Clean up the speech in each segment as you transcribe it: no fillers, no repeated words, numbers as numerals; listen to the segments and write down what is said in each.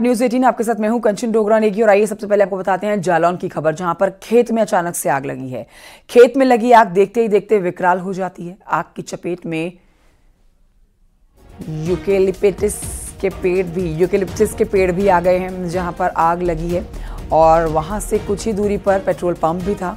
News 18 आपके साथ मैं हूं कंचन डोगरा नेगी और आइए सबसे पहले आपको बताते हैं जालौन की खबर, जहां पर खेत में अचानक से आग लगी है। खेत में लगी आग देखते ही देखते विकराल हो जाती है। आग की चपेट में यूकेलिप्टस के पेड़ भी आ गए हैं जहां पर आग लगी है, और वहां से कुछ ही दूरी पर पेट्रोल पंप भी था,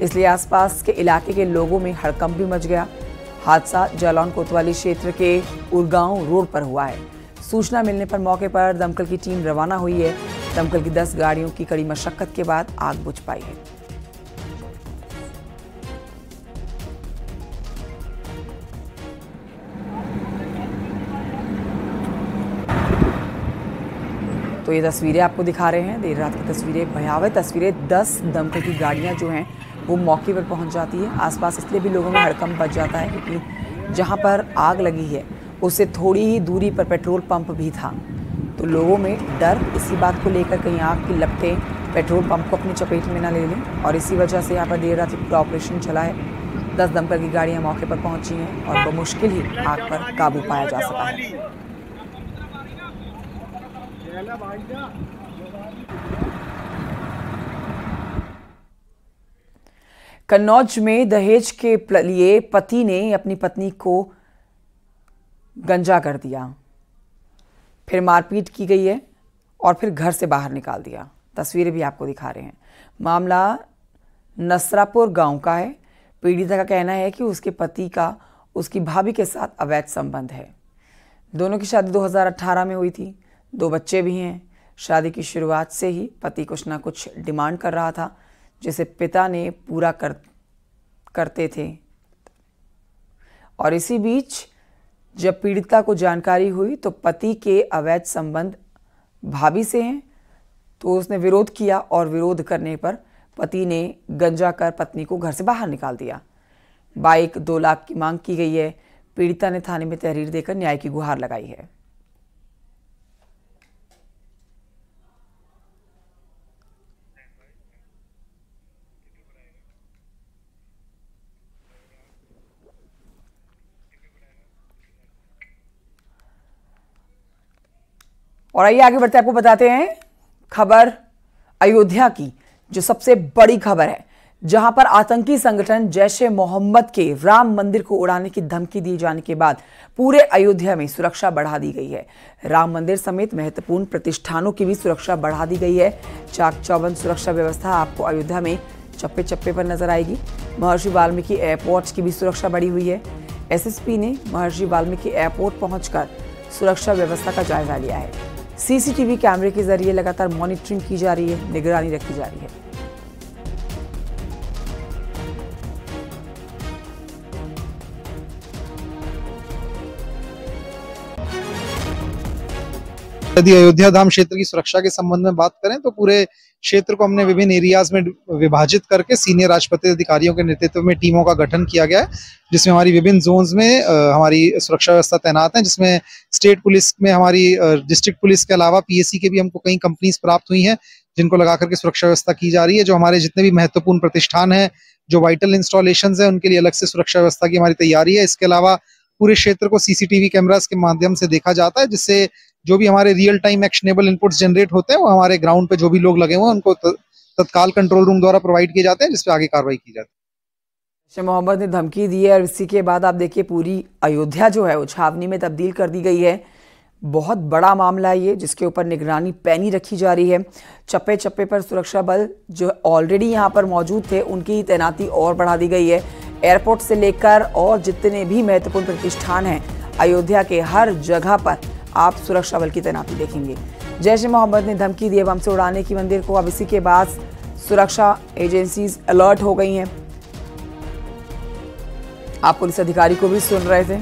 इसलिए आसपास के इलाके के लोगों में हड़कंप भी मच गया। हादसा जालौन कोतवाली क्षेत्र के उरगांव रोड पर हुआ है। सूचना मिलने पर मौके पर दमकल की टीम रवाना हुई है। दमकल की 10 गाड़ियों की कड़ी मशक्कत के बाद आग बुझ पाई है। तो ये तस्वीरें आपको दिखा रहे हैं, देर रात की तस्वीरें, भयावह तस्वीरें। 10 दमकल की गाड़ियां जो हैं वो मौके पर पहुंच जाती है। आसपास इसलिए भी लोगों में हड़कंप बच जाता है क्योंकि जहां पर आग लगी है उससे थोड़ी ही दूरी पर पेट्रोल पंप भी था, तो लोगों में डर इसी बात को लेकर कहीं आग की लपटें पेट्रोल पंप को अपनी चपेट में ना ले लें, और इसी वजह से यहाँ पर देर रात पूरा ऑपरेशन चला है। 10 दमकल की गाड़ियाँ मौके पर पहुंची हैं और बमुश्किल ही आग पर काबू पाया जा सका है। कन्नौज में दहेज के लिए पति ने अपनी पत्नी को गंजा कर दिया, फिर मारपीट की गई है और फिर घर से बाहर निकाल दिया। तस्वीरें भी आपको दिखा रहे हैं। मामला नसरापुर गांव का है। पीड़िता का कहना है कि उसके पति का उसकी भाभी के साथ अवैध संबंध है। दोनों की शादी 2018 में हुई थी, 2 बच्चे भी हैं। शादी की शुरुआत से ही पति कुछ ना कुछ डिमांड कर रहा था, जिसे पिता ने पूरा करते थे, और इसी बीच जब पीड़िता को जानकारी हुई तो पति के अवैध संबंध भाभी से हैं, तो उसने विरोध किया और विरोध करने पर पति ने गंजा कर पत्नी को घर से बाहर निकाल दिया। बाइक 2 लाख की मांग की गई है। पीड़िता ने थाने में तहरीर देकर न्याय की गुहार लगाई है। और आइए आगे बढ़ते आपको बताते हैं खबर अयोध्या की, जो सबसे बड़ी खबर है, जहां पर आतंकी संगठन जैश-ए-मोहम्मद के राम मंदिर को उड़ाने की धमकी दिए जाने के बाद पूरे अयोध्या में सुरक्षा बढ़ा दी गई है। राम मंदिर समेत महत्वपूर्ण प्रतिष्ठानों की भी सुरक्षा बढ़ा दी गई है। चाक चौबंद सुरक्षा व्यवस्था आपको अयोध्या में चप्पे चप्पे पर नजर आएगी। महर्षि वाल्मीकि एयरपोर्ट की भी सुरक्षा बढ़ी हुई है। एसएसपी ने महर्षि वाल्मीकि एयरपोर्ट पहुंचकर सुरक्षा व्यवस्था का जायजा लिया है। सीसीटीवी कैमरे के जरिए लगातार मॉनिटरिंग की जा रही है, निगरानी रखी जा रही है। यदि अयोध्या धाम क्षेत्र की सुरक्षा के संबंध में बात करें तो पूरे क्षेत्र को हमने विभिन्न एरियाज में विभाजित करके सीनियर राजपत्रित अधिकारियों के नेतृत्व में टीमों का गठन किया गया है, जिसमें हमारी विभिन्न जोन्स में हमारी सुरक्षा व्यवस्था तैनात है, जिसमें स्टेट पुलिस में हमारी डिस्ट्रिक्ट पुलिस के अलावा पीएससी के भी हमको कई कंपनीज प्राप्त हुई हैं, जिनको लगा करके सुरक्षा व्यवस्था की जा रही है। जो हमारे जितने भी महत्वपूर्ण प्रतिष्ठान है, जो वाइटल इंस्टॉलेशंस है, उनके लिए अलग से सुरक्षा व्यवस्था की हमारी तैयारी है। इसके अलावा पूरे क्षेत्र को सीसीटीवी कैमरास के माध्यम से देखा जाता है, जिससे जो भी हमारे real time actionable inputs generate होते हैं वो हमारे ग्राउंड पे जो भी लोग लगे हुए हैं उनको तत्काल कंट्रोल रूम द्वारा प्रोवाइड किए जाते हैं, जिस पे आगे कार्रवाई की जाती है। जैश-ए-मोहम्मद ने धमकी दी है और इसी के बाद आप देखिए पूरी अयोध्या जो है वो छावनी में तब्दील कर दी गई है। बहुत बड़ा मामला है ये, जिसके ऊपर निगरानी पैनी रखी जा रही है। चप्पे चप्पे पर सुरक्षा बल जो ऑलरेडी यहाँ पर मौजूद थे उनकी तैनाती और बढ़ा दी गई है। एयरपोर्ट से लेकर और जितने भी महत्वपूर्ण प्रतिष्ठान हैं अयोध्या के, हर जगह पर आप सुरक्षा बल की तैनाती देखेंगे। जैश-ए-मोहम्मद ने धमकी दी है बम से उड़ाने की मंदिर को। अब इसी के बाद सुरक्षा एजेंसीज अलर्ट हो गई हैं। आप पुलिस अधिकारी को भी सुन रहे थे।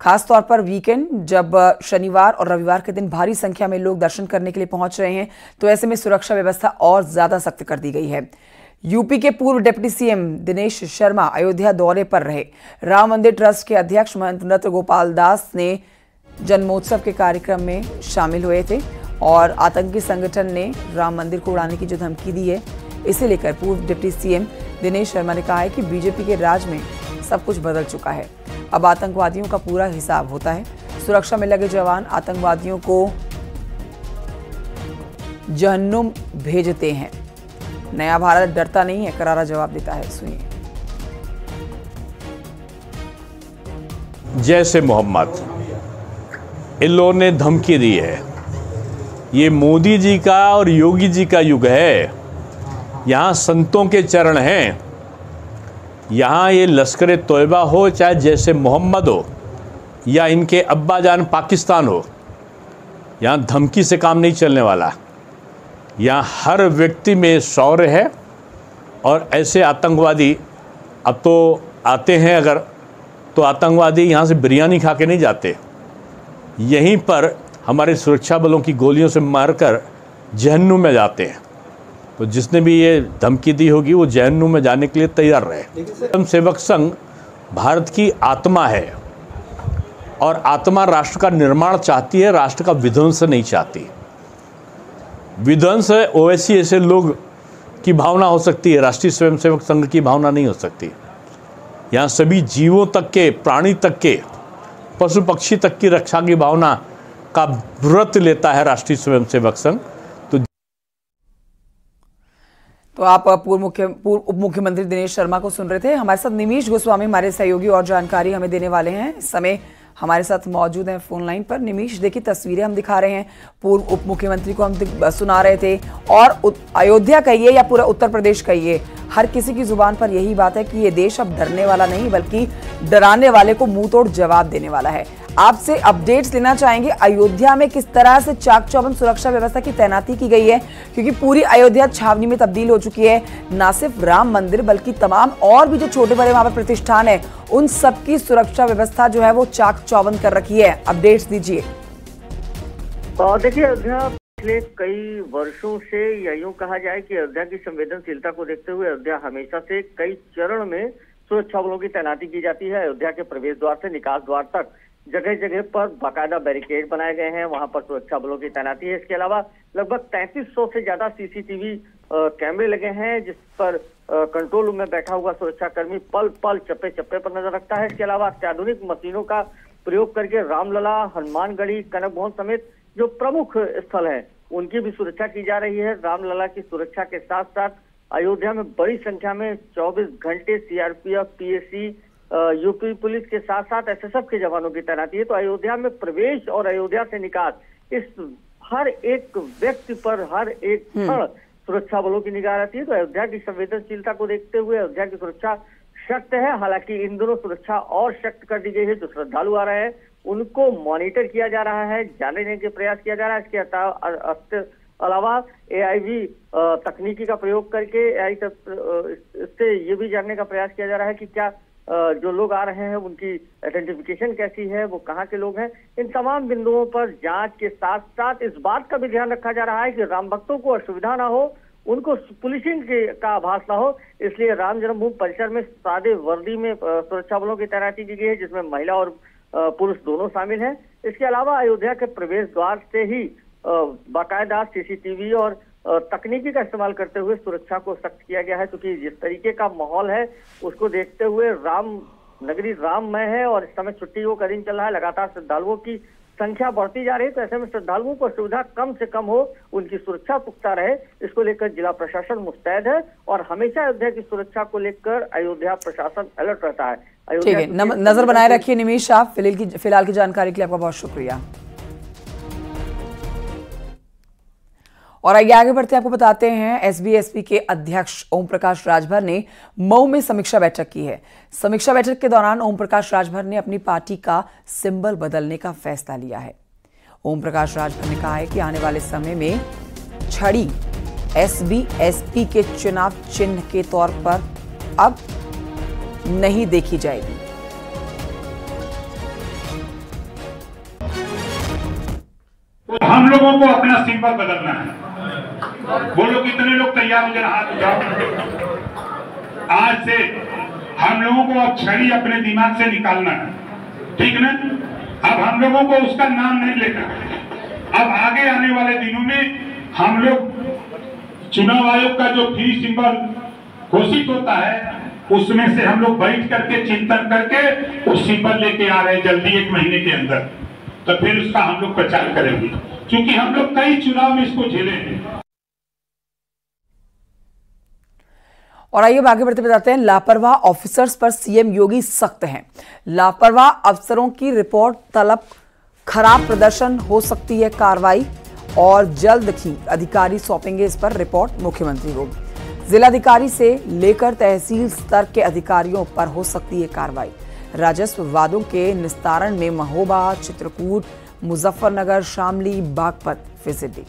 खास तौर पर वीकेंड, जब शनिवार और रविवार के दिन भारी संख्या में लोग दर्शन करने के लिए पहुंच रहे हैं, तो ऐसे में सुरक्षा व्यवस्था और ज्यादा सख्त कर दी गई है। यूपी के पूर्व डिप्टी सीएम दिनेश शर्मा अयोध्या दौरे पर रहे। राम मंदिर ट्रस्ट के अध्यक्ष महंत नृत्य गोपाल दास ने जन्मोत्सव के कार्यक्रम में शामिल हुए थे, और आतंकी संगठन ने राम मंदिर को उड़ाने की जो धमकी दी है, इसे लेकर पूर्व डिप्टी सीएम दिनेश शर्मा ने कहा है कि बीजेपी के राज में सब कुछ बदल चुका है। अब आतंकवादियों का पूरा हिसाब होता है। सुरक्षा में लगे जवान आतंकवादियों को जहन्नुम भेजते हैं। नया भारत डरता नहीं है, करारा जवाब देता है। सुनिए। जैसे मोहम्मद इन लोगों ने धमकी दी है। ये मोदी जी का और योगी जी का युग है। यहाँ संतों के चरण हैं। यहाँ ये लश्कर तोयबा हो, चाहे जैसे मोहम्मद हो, या इनके अब्बा जान पाकिस्तान हो, यहाँ धमकी से काम नहीं चलने वाला। यहाँ हर व्यक्ति में शौर्य है। और ऐसे आतंकवादी अब तो आते हैं, अगर तो आतंकवादी यहाँ से बिरयानी खा के नहीं जाते, यहीं पर हमारे सुरक्षा बलों की गोलियों से मारकर जहन्नुम में जाते हैं। तो जिसने भी ये धमकी दी होगी वो जहन्नुम में जाने के लिए तैयार रहे। स्वयं सेवक संघ भारत की आत्मा है और आत्मा राष्ट्र का निर्माण चाहती है, राष्ट्र का विध्वंस नहीं चाहती। विध्वंस ओवैसी ऐसे लोग की भावना हो सकती है, राष्ट्रीय स्वयंसेवक संघ की भावना नहीं हो सकती। यहाँ सभी जीवों तक के, प्राणी तक के, पशु पक्षी तक की रक्षा की भावना का व्रत लेता है राष्ट्रीय स्वयंसेवक संघ। तो आप पूर्व उप मुख्यमंत्री दिनेश शर्मा को सुन रहे थे। हमारे साथ निमीश गोस्वामी हमारे सहयोगी और जानकारी हमें देने वाले हैं, इस समय हमारे साथ मौजूद हैं फोन लाइन पर। निमीश, देखिए तस्वीरें हम दिखा रहे हैं, पूर्व उप मुख्यमंत्री को हम सुना रहे थे, और अयोध्या कहिए या पूरा उत्तर प्रदेश कहिए, हर किसी की जुबान पर यही बात है कि ये देश अब डरने वाला नहीं बल्कि डराने वाले को मुंह तोड़ जवाब देने वाला है। आपसे अपडेट्स लेना चाहेंगे अयोध्या में किस तरह से चाक चौबंद सुरक्षा व्यवस्था की तैनाती की गई है, क्योंकि पूरी अयोध्या छावनी में तब्दील हो चुकी है। ना सिर्फ राम मंदिर बल्कि तमाम और भी जो छोटे बड़े वहां पर प्रतिष्ठान है, उन सबकी सुरक्षा व्यवस्था जो है वो चाक चौबंद कर रखी है। अपडेट्स दीजिए। देखिए, अयोध्या पिछले कई वर्षों से या यूं कहा जाए कि अयोध्या की संवेदनशीलता को देखते हुए अयोध्या हमेशा से कई चरण में सुरक्षा बलों की तैनाती की जाती है। अयोध्या के प्रवेश द्वार से निकास द्वार तक जगह जगह पर बाकायदा बैरिकेड बनाए गए हैं, वहां पर सुरक्षा बलों की तैनाती है। इसके अलावा लगभग 3300 से ज्यादा सीसीटीवी कैमरे लगे हैं, जिस पर कंट्रोल रूम में बैठा हुआ सुरक्षाकर्मी पल पल चप्पे चप्पे पर नजर रखता है। इसके अलावा अत्याधुनिक मशीनों का प्रयोग करके रामलला, हनुमानगढ़ी, कनक भवन समेत जो प्रमुख स्थल है उनकी भी सुरक्षा की जा रही है। रामलला की सुरक्षा के साथ साथ अयोध्या में बड़ी संख्या में 24 घंटे सीआरपीएफ, पीएसी, यूपी पुलिस के साथ साथ एसएसएफ के जवानों की तैनाती है। तो अयोध्या में प्रवेश और अयोध्या से निकास, इस हर एक व्यक्ति पर हर एक क्षण सुरक्षा बलों की निगाह रहती है। तो अयोध्या की संवेदनशीलता को देखते हुए अयोध्या की सुरक्षा सख्त है। हालांकि इन दोनों सुरक्षा और सख्त कर दी गई है। जो श्रद्धालु आ रहे हैं उनको मॉनिटर किया जा रहा है, जानने के प्रयास किया जा रहा है। इसके अलावा एआईवी तकनीकी का प्रयोग करके इससे ये भी जानने का प्रयास किया जा रहा है कि क्या जो लोग आ रहे हैं उनकी आइडेंटिफिकेशन कैसी है, वो कहाँ के लोग हैं। इन तमाम बिंदुओं पर जांच के साथ साथ इस बात का भी ध्यान रखा जा रहा है कि राम भक्तों को असुविधा ना हो, उनको पुलिसिंग का आभास ना हो। इसलिए राम जन्मभूमि परिसर में सादे वर्दी में सुरक्षा बलों की तैनाती की गई है, जिसमें महिला और पुरुष दोनों शामिल हैं। इसके अलावा अयोध्या के प्रवेश द्वार से ही बाकायदा सीसीटीवी और तकनीकी का इस्तेमाल करते हुए सुरक्षा को सख्त किया गया है, क्योंकि जिस तरीके का माहौल है उसको देखते हुए राम नगरी राममय है और इस समय छुट्टियों का दिन चल रहा है। लगातार श्रद्धालुओं की संख्या बढ़ती जा रही है, तो ऐसे में श्रद्धालुओं को सुविधा कम से कम हो, उनकी सुरक्षा पुख्ता रहे, इसको लेकर जिला प्रशासन मुस्तैद है और हमेशा अयोध्या की सुरक्षा को लेकर अयोध्या प्रशासन अलर्ट रहता है। ठीक है, नजर बनाए रखिए निमीश साहब। फिलहाल की जानकारी के लिए आपका बहुत शुक्रिया। और आगे बढ़ते आपको बताते हैं, एसबीएसपी के अध्यक्ष ओम प्रकाश राजभर ने मऊ में समीक्षा बैठक की है। समीक्षा बैठक के दौरान ओम प्रकाश राजभर ने अपनी पार्टी का सिंबल बदलने का फैसला लिया है। ओम प्रकाश राजभर ने कहा है कि आने वाले समय में छड़ी एसबीएसपी के चुनाव चिन्ह के तौर पर अब नहीं देखी जाएगी। तो हम लोगों को अपना सिंबल बदलना है। बोलो कितने लोग तैयार हो, जरा हाथ उठाओ। आज से हम लोगों को अब छड़ी अपने दिमाग से निकालना है, ठीक ना? अब हम लोगों को उसका नाम नहीं लेना। अब आगे आने वाले दिनों में हम लोग चुनाव आयोग का जो फ्री सिंबल घोषित होता है उसमें से हम लोग बैठ करके चिंतन करके उस सिंबल लेके आ रहे हैं जल्दी, 1 महीने के अंदर। तो फिर उसका हम लोग प्रचार करेंगे, क्योंकि हम लोग कई चुनाव में इसको झेले हैं। और आइए आगे बढ़ते बताते हैं, लापरवाह ऑफिसर्स पर सीएम योगी सख्त हैं। लापरवाह अफसरों की रिपोर्ट तलब, खराब प्रदर्शन हो सकती है कार्रवाई, और जल्द ही अधिकारी सौंपेंगे इस पर रिपोर्ट मुख्यमंत्री को। जिलाधिकारी से लेकर तहसील स्तर के अधिकारियों पर हो सकती है कार्रवाई। राजस्व वादों के निस्तारण में महोबा, चित्रकूट, मुजफ्फरनगर, शामली, बागपत विजिट दी।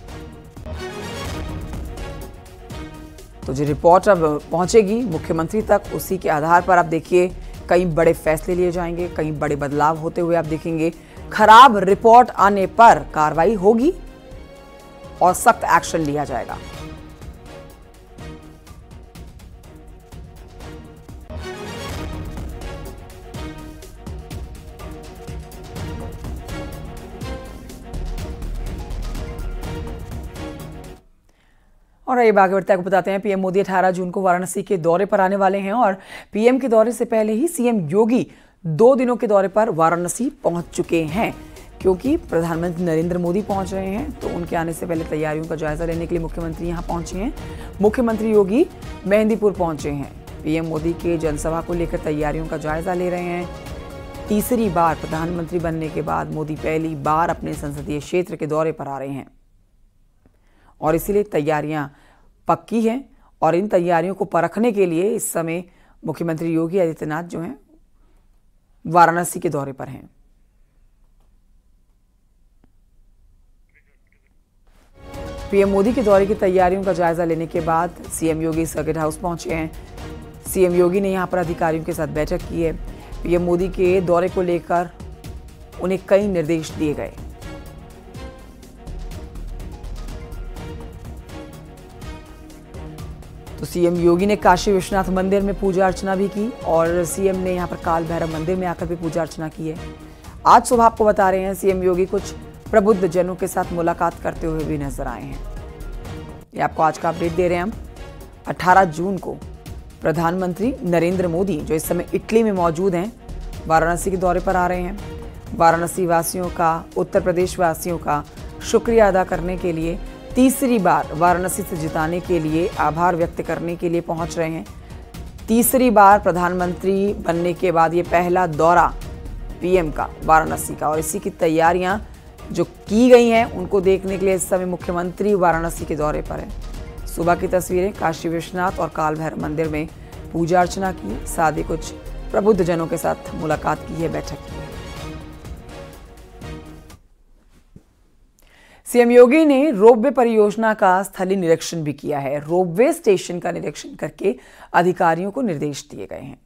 तो जो रिपोर्ट अब पहुंचेगी मुख्यमंत्री तक, उसी के आधार पर आप देखिए कई बड़े फैसले लिए जाएंगे, कई बड़े बदलाव होते हुए आप देखेंगे। खराब रिपोर्ट आने पर कार्रवाई होगी और सख्त एक्शन लिया जाएगा। और ये आगे बढ़ते आपको बताते हैं, पीएम मोदी 18 जून को वाराणसी के दौरे पर आने वाले हैं और पीएम के दौरे से पहले ही सीएम योगी 2 दिनों के दौरे पर वाराणसी पहुंच चुके हैं, क्योंकि प्रधानमंत्री नरेंद्र मोदी पहुंच रहे हैं। तो उनके आने से पहले तैयारियों का जायजा लेने के लिए मुख्यमंत्री यहां पहुंचे हैं। मुख्यमंत्री योगी मेहंदीपुर पहुंचे हैं। पीएम मोदी के जनसभा को लेकर तैयारियों का जायजा ले रहे हैं। तीसरी बार प्रधानमंत्री बनने के बाद मोदी पहली बार अपने संसदीय क्षेत्र के दौरे पर आ रहे हैं और इसीलिए तैयारियां पक्की हैं। और इन तैयारियों को परखने के लिए इस समय मुख्यमंत्री योगी आदित्यनाथ जो हैं वाराणसी के दौरे पर हैं। पीएम मोदी के दौरे की तैयारियों का जायजा लेने के बाद सीएम योगी सर्किट हाउस पहुंचे हैं। सीएम योगी ने यहां पर अधिकारियों के साथ बैठक की है। पीएम मोदी के दौरे को लेकर उन्हें कई निर्देश दिए गए। तो सीएम योगी ने काशी विश्वनाथ मंदिर में पूजा अर्चना भी की और सीएम ने यहां पर काल भैरव मंदिर में आकर भी पूजा अर्चना की है। आज सुबह आपको बता रहे हैं, सीएम योगी कुछ प्रबुद्ध जनों के साथ मुलाकात करते हुए भी नजर आए हैं। ये आपको आज का अपडेट दे रहे हैं हम। 18 जून को प्रधानमंत्री नरेंद्र मोदी, जो इस समय इटली में मौजूद हैं, वाराणसी के दौरे पर आ रहे हैं। वाराणसी वासियों का, उत्तर प्रदेश वासियों का शुक्रिया अदा करने के लिए, तीसरी बार वाराणसी से जिताने के लिए, आभार व्यक्त करने के लिए पहुंच रहे हैं। तीसरी बार प्रधानमंत्री बनने के बाद ये पहला दौरा पीएम का वाराणसी का, और इसी की तैयारियां जो की गई हैं उनको देखने के लिए इस समय मुख्यमंत्री वाराणसी के दौरे पर हैं। सुबह की तस्वीरें, काशी विश्वनाथ और काल भैरव मंदिर में पूजा अर्चना की, साथ ही कुछ प्रबुद्ध जनों के साथ मुलाकात की है, बैठक की है। सीएम योगी ने रोपवे परियोजना का स्थलीय निरीक्षण भी किया है। रोपवे स्टेशन का निरीक्षण करके अधिकारियों को निर्देश दिए गए हैं।